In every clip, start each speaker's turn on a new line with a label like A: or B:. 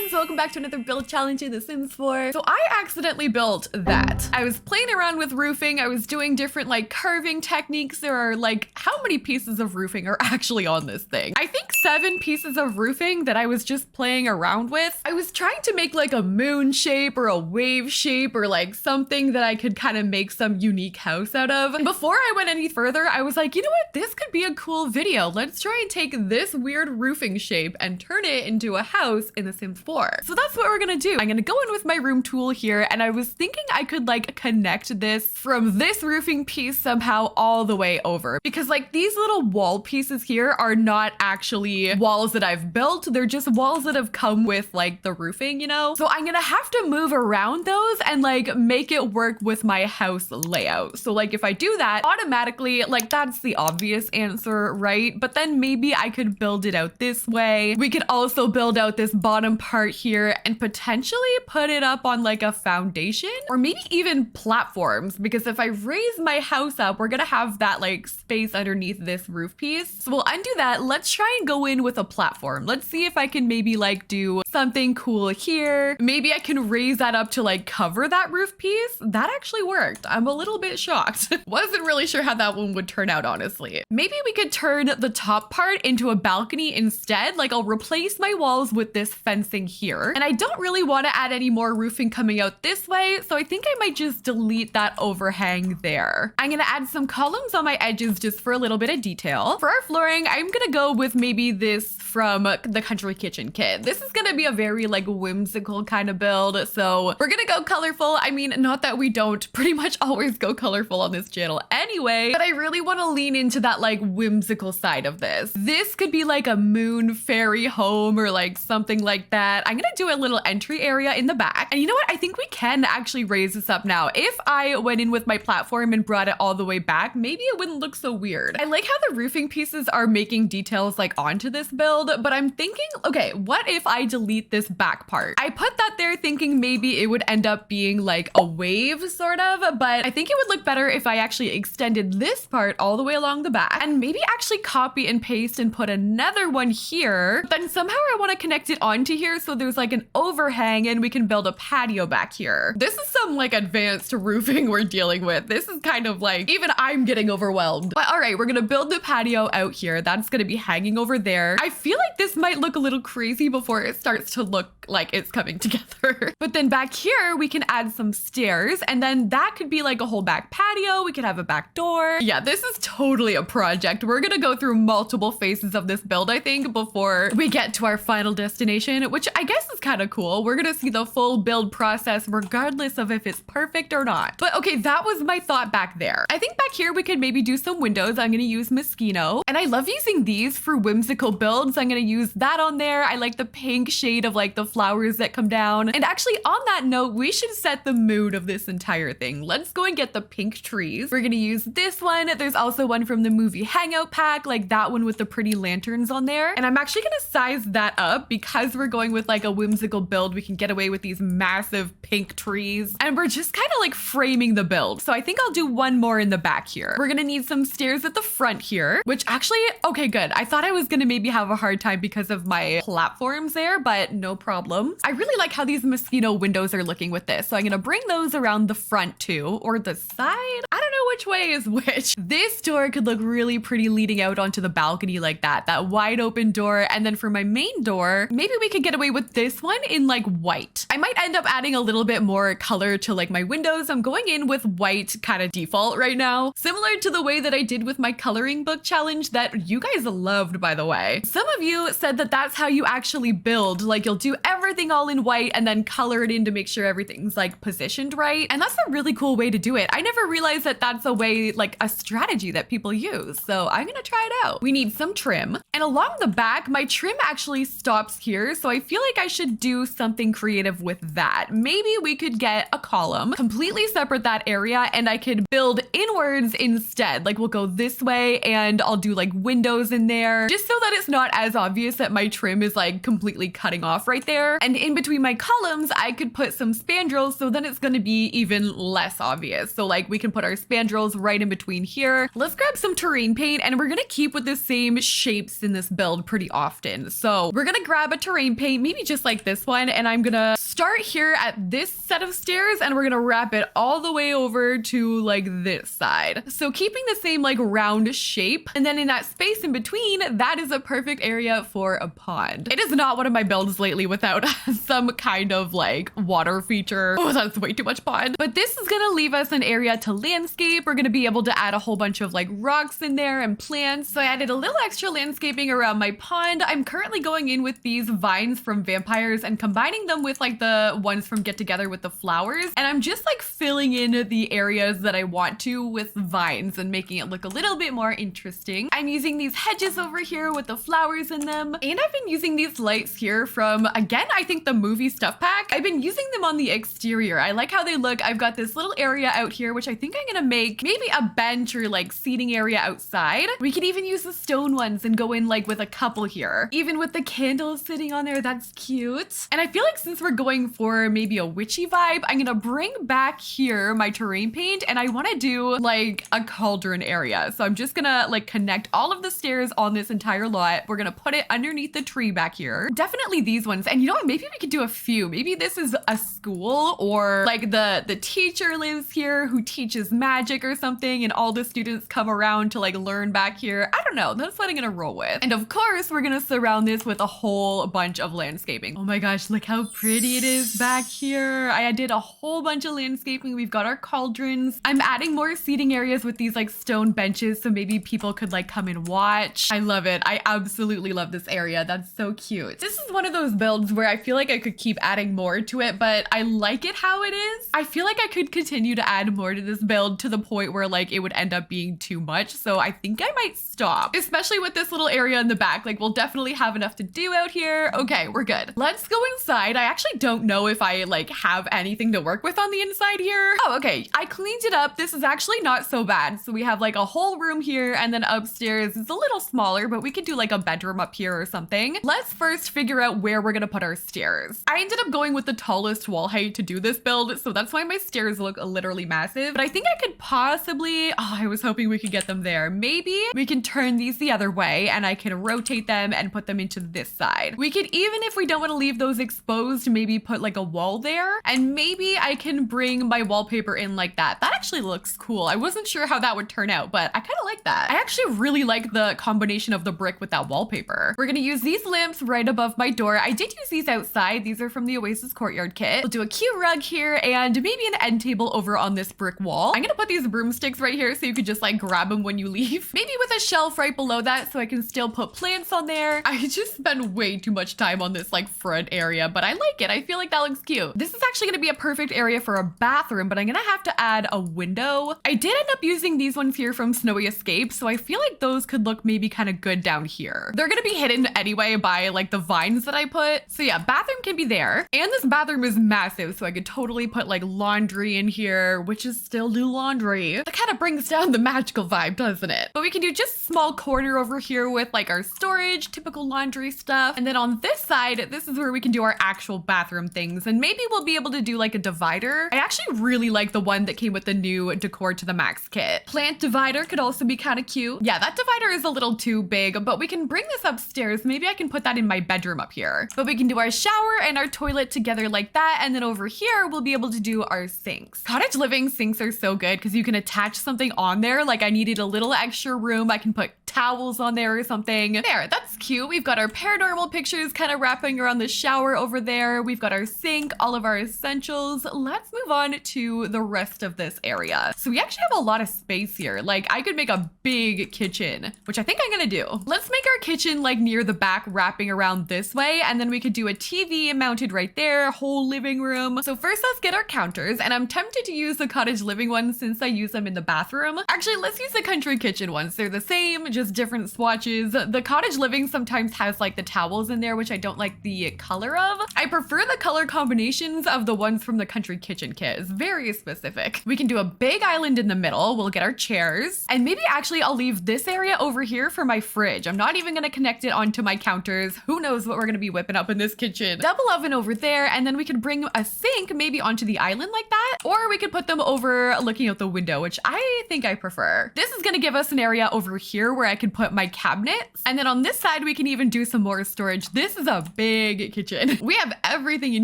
A: friends, welcome back to another build challenge in The Sims 4. So I accidentally built that. I was playing around with roofing. I was doing different like carving techniques. There are like, how many pieces of roofing are actually on this thing? I think 7 pieces of roofing that I was just playing around with. I was trying to make like a moon shape or a wave shape or like something that I could kind of make some unique house out of. And before I went any further, I was like, you know what? This could be a cool video. Let's try and take this weird roofing shape and turn it into a house in The Sims 4. So that's what we're gonna do. I'm gonna go in with my room tool here, and I was thinking I could like connect this from this roofing piece somehow all the way over, because like these little wall pieces here are not actually walls that I've built. They're just walls that have come with like the roofing, you know? So I'm gonna have to move around those and like make it work with my house layout. So like if I do that, automatically, like that's the obvious answer, right? But then maybe I could build it out this way. We could also build out this bottom part here and potentially put it up on like a foundation or maybe even platforms, because if I raise my house up, we're gonna have that like space underneath this roof piece. So we'll undo that. Let's try and go in with a platform. Let's see if I can maybe like do something cool here. Maybe I can raise that up to like cover that roof piece. That actually worked. I'm a little bit shocked. Wasn't really sure how that one would turn out, honestly. Maybe we could turn the top part into a balcony instead. Like I'll replace my walls with this fencing here. And I don't really want to add any more roofing coming out this way, so I think I might just delete that overhang there. I'm gonna add some columns on my edges just for a little bit of detail. For our flooring, I'm gonna go with maybe this from the Country Kitchen kit. This is gonna be a very like whimsical kind of build, so we're gonna go colorful. I mean, not that we don't pretty much always go colorful on this channel anyway, but I really want to lean into that like whimsical side of this. This could be like a moon fairy home or like something like that. I'm gonna do a little entry area in the back. And you know what? I think we can actually raise this up now. If I went in with my platform and brought it all the way back, maybe it wouldn't look so weird. I like how the roofing pieces are making details like onto this build, but I'm thinking, okay, what if I delete this back part? I put that there thinking maybe it would end up being like a wave sort of, but I think it would look better if I actually extended this part all the way along the back and maybe actually copy and paste and put another one here. Then somehow I want to connect it onto here so there's like an overhang and we can build a patio back here. This is some like advanced roofing we're dealing with. This is kind of like, even I'm getting overwhelmed. But all right, we're gonna build the patio out here. That's gonna be hanging over there. I feel like this might look a little crazy before it starts to look like it's coming together. But then back here, we can add some stairs, and then that could be like a whole back patio. We could have a back door. Yeah, this is totally a project. We're gonna go through multiple phases of this build, I think, before we get to our final destination, which I guess is kind of cool. We're gonna see the full build process regardless of if it's perfect or not. But okay, that was my thought back there. I think back here we could maybe do some windows. I'm gonna use Moschino, and I love using these for whimsical builds. I'm gonna use that on there. I like the pink shade of like the flowers that come down. And actually on that note, we should set the mood of this entire thing. Let's go and get the pink trees. We're gonna use this one. There's also one from the movie Hangout pack, like that one with the pretty lanterns on there. And I'm actually gonna size that up because we're going with like a whimsical build. We can get away with these massive pink trees, and we're just kind of like framing the build. So I think I'll do one more in the back here. We're gonna need some stairs at the front here, which actually, okay, good. I thought I was gonna maybe have a hard time because of my platforms there, but no problem. I really like how these Moschino windows are looking with this. So I'm gonna bring those around the front too, or the side. I don't know which way is which. This door could look really pretty leading out onto the balcony like that wide open door. And then for my main door, maybe we could get away with this one in like white. I might end up adding a little bit more color to like my windows. I'm going in with white kind of default right now, similar to the way that I did with my coloring book challenge that you guys loved, by the way. Some of you said that that's how you actually build, like you'll do everything all in white and then color it in to make sure everything's like positioned right. And that's a really cool way to do it. I never realized that that's a way, like a strategy that people use. So I'm gonna try it out. We need some trim. And along the back, my trim actually stops here. So I feel like I should do something creative with that. Maybe we could get a column, completely separate that area, and I could build inwards instead. Like we'll go this way and I'll do like windows in there just so that it's not as obvious that my trim is like completely cutting off right there. And in between my columns, I could put some spandrels, so then it's gonna be even less obvious. So like we can put our spandrels right in between here. Let's grab some terrain paint, and we're gonna keep with the same shapes in this build pretty often. So we're gonna grab a terrain paint, maybe just like this one, and I'm gonna start here at this set of stairs, and we're gonna wrap it all the way over to like this side. So keeping the same like round shape, and then in that space in between, that is a perfect area for a pond. It is not one of my builds lately without some kind of like water feature. Oh, that's way too much pond. But this is gonna leave us an area to landscape. We're gonna be able to add a whole bunch of like rocks in there and plants. So I added a little extra landscaping around my pond. I'm currently going in with these vines from vampires and combining them with like the ones from Get Together with the flowers. And I'm just like filling in the areas that I want to with vines and making it look a little bit more interesting. I'm using these hedges over here with the flowers in them. And I've been using these lights here from, again, I think the movie stuff pack. I've been using them on the exterior. I like how they look. I've got this little area out here, which I think I'm gonna make maybe a bench or like seating area outside. We could even use the stone ones and go in like with a couple here. Even with the candles sitting on there, that's cute. And I feel like since we're going for maybe a witchy vibe, I'm gonna bring back here my terrain paint, and I wanna do like a cauldron area. So I'm just gonna like connect all of the stairs on this entire lot. We're gonna put it underneath the tree back here. Definitely these ones. And you know what? Maybe we could do a few. Maybe this is a school, or like the teacher lives here who teaches magic or something, and all the students come around to like learn back here. I don't know. That's what I'm gonna roll with. And of course, we're gonna surround this with a whole bunch of landscaping. Oh my gosh, look how pretty it is back here. I did a whole bunch of landscaping. We've got our cauldrons. I'm adding more seating areas with these like stone benches, so maybe people could like come and watch. I love it. I absolutely love this area. That's so cute. This is one of those builds where I feel like I could keep adding more to it, but I like it how it is. I feel like I could continue to add more to this build to the point where like it would end up being too much. So I think I might stop, especially with this little area in the back. Like we'll definitely have enough to do out here. Okay, we're good. Let's go inside. I actually don't know if I like have anything to work with on the inside here. Oh, okay. I cleaned it up. This is actually not so bad. So we have like a whole room here, and then upstairs it's a little smaller, but we could do like a bedroom up here or something. Let's first figure out where we're gonna put our stairs. I ended up going with the tallest wall height to do this build, so that's why my stairs look literally massive. But I think I could possibly, I was hoping we could get them there. Maybe we can turn these the other way, and I can rotate them and put them into this side. We could, even if we don't want to leave those exposed, maybe put like a wall there, and maybe I can bring my wallpaper in like that. That actually looks cool. I wasn't sure how that would turn out, but I kind of like that. I actually really like the combination of the brick with that wallpaper. We're gonna use these lamps right above my door. I did use these outside. These are from the Oasis Courtyard kit. We'll do a cute rug here and maybe an end table over on this brick wall. I'm gonna put these broomsticks right here so you could just like grab them when you leave. Maybe with a shelf right below that so I can still put plants on there. I just spend way too much time on this like front area, but I like it. I feel like that looks cute. This is actually gonna be a perfect area for a bathroom, but I'm gonna have to add a window. I did end up using these ones here from Snowy Escape, so I feel like those could look maybe kind of good down here. They're gonna be hidden anyway by like the vines that I put. So yeah, bathroom can be there. And this bathroom is massive, so I could totally put like laundry in here, which is still do laundry. That kind of brings down the magical vibe, doesn't it? But we can do just a small corner over here with like our storage, typical laundry stuff. And then on this side, this is where we can do our actual bathroom things. And maybe we'll be able to do like a divider. I actually really like the one that came with the new Decor to the Max kit. Plant divider could also be kind of cute. Yeah, that divider is a little too big, but we can bring this upstairs. Maybe I can put that in my bedroom up here. But we can do our shower and our toilet together like that. And then over here, we'll be able to do our sinks. Cottage living sinks are so good because you can attach something on there. Like I needed a little extra room. I can put towels on there or something. There, that's cute. We've got our paranormal pictures kind of wrapping around the shower over there. We've got our sink, all of our essentials. Let's move on to the rest of this area. So we actually have a lot of space here. Like I could make a big kitchen, which I think I'm gonna do. Let's make our kitchen like near the back, wrapping around this way. And then we could do a TV mounted right there, whole living room. So first let's get our counters, and I'm tempted to use the cottage living ones since I use them in the bathroom. Actually, let's use the country kitchen ones. They're the same, just different swatches. The cottage living sometimes has like the towels in there, which I don't like the color of. I prefer the color combinations of the ones from the country kitchen kit. It's very specific. We can do a big island in the middle. We'll get our chairs. And maybe actually I'll leave this area over here for my fridge. I'm not even gonna connect it onto my counters. Who knows what we're gonna be whipping up in this kitchen. Double oven over there, and then we could bring a sink maybe onto the island like that. Or we could put them over looking out the window, which I think I prefer. This is gonna give us an area over here where I can put my cabinets. And then on this side, we can even do some more storage. This is a big kitchen. We have everything in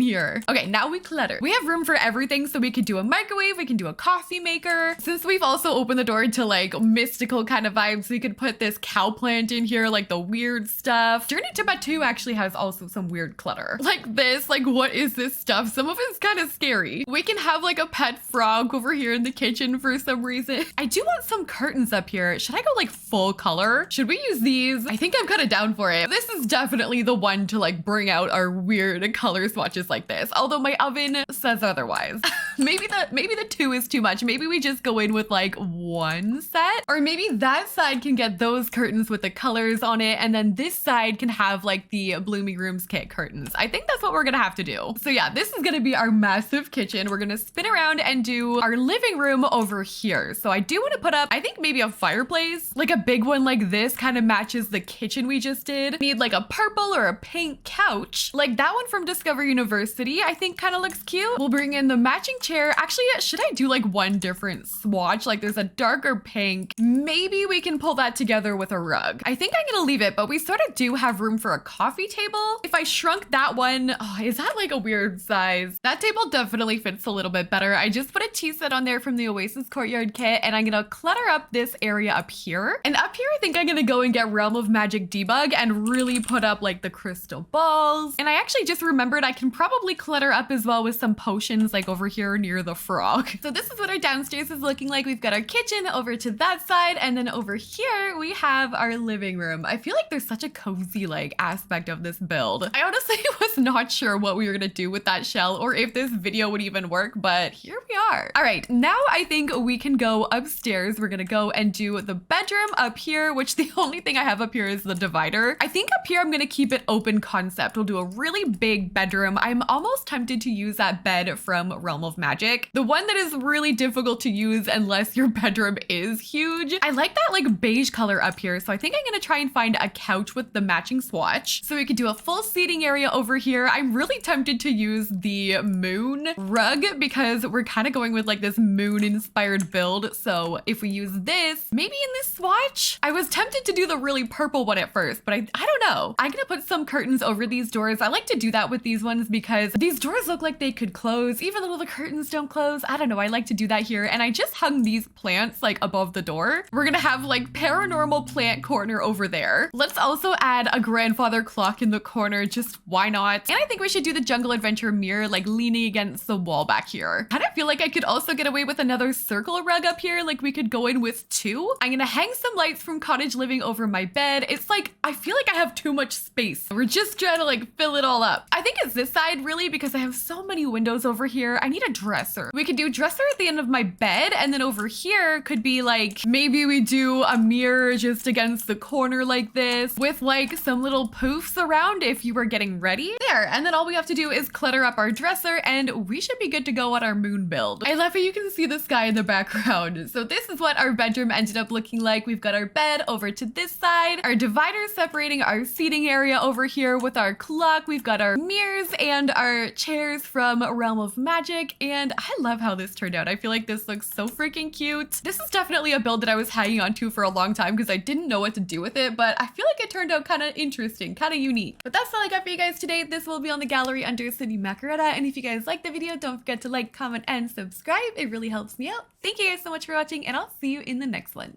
A: here. Okay, now we clutter. We have room for everything, so we could do a microwave, we can do a coffee maker. Since we've also opened the door to like mystical kind of vibes, we could put this cow plant in here, like the weird stuff. Journey to Batu actually has also some weird clutter. Like this, like what is this stuff? Some of it's kind of scary. We can have like a pet frog over here in the kitchen for some reason. I do want some curtains up here. Should I go like full color? Should we use these? I think I'm kind of down for it. This is definitely the one to like bring out our weird color swatches like this. Although my oven says otherwise. Maybe the two is too much. Maybe we just go in with like one set, or maybe that side can get those curtains with the colors on it, and then this side can have like the Blooming Rooms kit curtains. I think that's what we're gonna have to do. So yeah, this is gonna be our massive kitchen. We're gonna spin around and do our living room over here. So I do want to put up, I think maybe a fireplace, like a big one like this kind of matches the kitchen we just did. Need like a purple or a pink couch, like that one from Discover University. I think kind of looks cute. We'll bring in the matching chair. Actually, should I do like one different swatch? Like there's a darker pink. Maybe we can pull that together with a rug. I think I'm gonna leave it, but we sort of do have room for a coffee table. If I shrunk that one, oh, is that like a weird size? That table definitely fits a little bit better. I just put a tea set on there from the Oasis Courtyard kit, and I'm gonna clutter up this area up here. And up here, I think I'm gonna go and get Realm of Magic debug and really put up like the crystal balls. And I actually just remembered I can probably clutter up as well with some potions like over here near the frog. So this is what our downstairs is looking like. We've got our kitchen over to that side, and then over here we have our living room. I feel like there's such a cozy like aspect of this build. I honestly was not sure what we were gonna do with that shell or if this video would even work, but here we are. All right, now I think we can go upstairs. We're gonna go and do the bedroom up here, which the only thing I have up here is the divider. I think up here I'm gonna keep it open concept. We'll do a really big bedroom. I'm almost tempted to use that bed from Realm of Magic, the one that is really difficult to use unless your bedroom is huge. I like that like beige color up here, so I think I'm gonna try and find a couch with the matching swatch. So we could do a full seating area over here. I'm really tempted to use the moon rug because we're kind of going with like this moon inspired build. So if we use this, maybe in this swatch, I was tempted to do the really purple one at first, but I don't know. I'm gonna put some curtains over these doors. I like to do that with these ones because these doors look like they could close even though the curtains don't close. I don't know. I like to do that here. And I just hung these plants like above the door. We're gonna have like paranormal plant corner over there. Let's also add a grandfather clock in the corner. Just why not? And I think we should do the jungle adventure mirror like leaning against the wall back here. I kind of feel like I could also get away with another circle rug up here. Like we could go in with two. I'm gonna hang some lights from cottage living over my bed. It's like, I feel like I have too much space. We're just trying to like fill it all up. I think it's this side really because I have so many windows over here. I need a dresser. We could do dresser at the end of my bed, and then over here could be like, maybe we do a mirror just against the corner like this with like some little poofs around if you were getting ready there. And then all we have to do is clutter up our dresser and we should be good to go on our moon build. I love how you can see the sky in the background. So this is what our bedroom ended up looking like. We've got our bed over to this side, our divider separating our seating area over here with our clock. We've got our mirrors and our chairs from Realm of Magic, and I love how this turned out. I feel like this looks so freaking cute. This is definitely a build that I was hanging on to for a long time because I didn't know what to do with it, but I feel like it turned out kind of interesting, kind of unique. But that's all I got for you guys today. This will be on the gallery under Sydneymacoretta, and if you guys like the video, don't forget to like, comment, and subscribe. It really helps me out. Thank you guys so much for watching, and I'll see you in the next one.